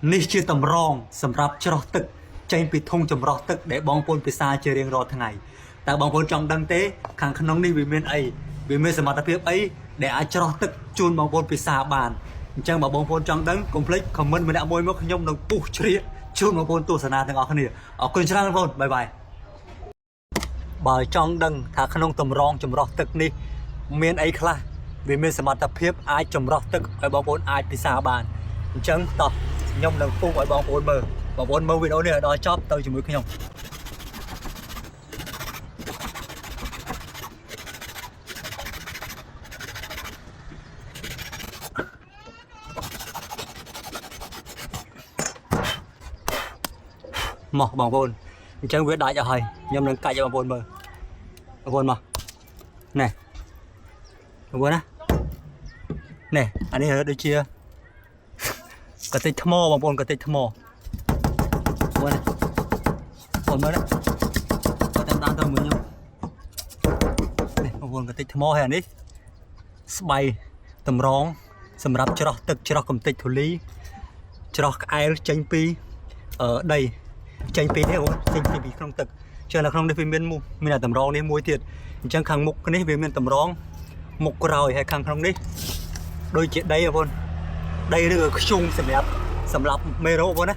នេះជាតម្រងសម្រាប់ច្រោះទឹកចេញពីធុងចម្រោះទឹកដែលបងប្អូនពិសាជារៀងរាល់ថ្ងៃតើបងប្អូនចង់ដឹងទេខាងក្នុងនេះវាមានអីវាមានសមត្ថភាពអីដែលអាចច្រោះទឹកជូនបងប្អូនពិសាបានអញ្ចឹងបើបងប្អូនចង់ដឹងកុំភ្លេចខមមិនម្នាក់មួយមកខ្ញុំនឹងពុះជ្រៀតជូនបងប្អូនទស្សនាទាំងអស់គ្នាអរគុណច្រើនបងប្អូនបាយបាយបើចង់ដឹងថាក្នុងតម្រងចម្រោះទឹកនេះមានអីខ្លះវាមានសមត្ថភាពអាចចម្រោះទឹកឲ្យបងប្អូនអាចពិសាបានអញ្ចឹងតោះខ្ញុំនឹងពុះឲ្យបងប្អូនមើលបងប្អូនមើលវីដេអូនេះឲ្យដល់ចប់ទៅជាមួយខ្ញុំមកបងប្អូនអញ្ចឹងវាដាច់អស់ហើយខ្ញុំនឹងកាច់ឲ្យបងប្អូនមើលបងប្អូនមកណែបងប្អូនណាណែអានេះដូចជាកតិចថ្មបងប្អូនកតិចថ្មបងប្អូនមើលណាតាមទៅមើលខ្ញុំនេះបងប្អូនកតិចថ្មហើយអានេះស្បៃតម្រងសម្រាប់ច្រោះទឹកច្រោះកំទេចធូលីច្រោះក្អែលចេញពីដីចេញពីនេះបងចេញពីក្នុងទឹកចឹងនៅក្នុងនេះវាមានតែតម្រងនេះមួយទៀតអញ្ចឹងខាងមុខនេះវាមានតម្រងមុខក្រោយហើយខាងក្នុងនេះដូចជាដីបងប្អូនដីឬខ្ជុងសម្រាប់មេរោបងប្អូនណា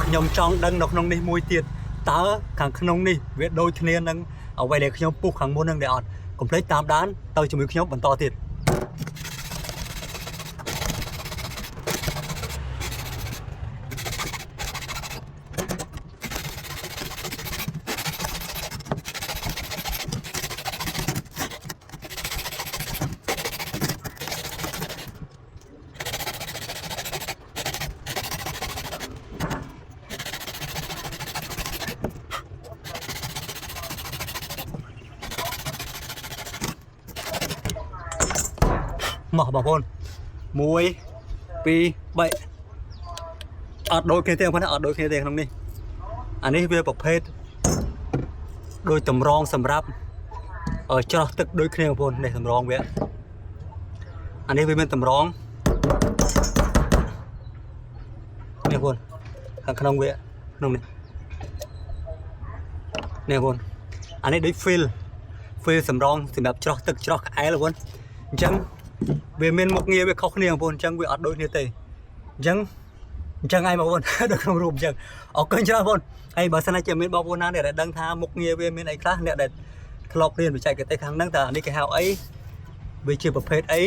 ខ្ញុំចង់ដឹងនៅក្នុងនេះមួយទៀតតើខាងក្នុងនេះវាដូចគ្នានឹងអ្វីដែលខ្ញុំពុះខាងមុននឹងដែរអត់កុំភ្លេចតាមដានទៅជាមួយខ្ញុំបន្តទៀតមកបងប្អូន1 2 3អត់ដូចគ្នាទេបងប្អូនអត់ដូចគ្នាទេក្នុងនេះអានេះវាប្រភេទដូចតម្រងសម្រាប់ច្រោះទឹកដូចគ្នាបងប្អូននេះតម្រងវាអានេះវាមានតម្រងនេះបងប្អូនខាងក្នុងវាក្នុងនេះនេះបងប្អូនអានេះដូច fill សម្រងសម្រាប់ច្រោះទឹកច្រោះក្អែលបងប្អូនអញ្ចឹងវាមានមុខងារវាខុសគ្នាបងប្អូនអញ្ចឹងវាអត់ដូចគ្នាទេអញ្ចឹងហើយបងប្អូនដូចក្នុងរូបអញ្ចឹងអរគុណច្រើនបងប្អូនហើយបើសិនជាមានបងប្អូនណាដែលដឹងថាមុខងារវាមានអីខ្លះអ្នកដែលធ្លាប់រៀនបច្ចេកទេសខាងហ្នឹងតើអានេះគេហៅអីវាជាប្រភេទអី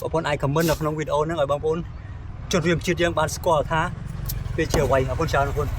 បងប្អូនអាចខមមិននៅក្នុងវីដេអូហ្នឹងឲ្យបងប្អូនជនរួមជាតិយើងបានស្គាល់ថាវាជាអ្វីអរគុណច្រើនបងប្អូន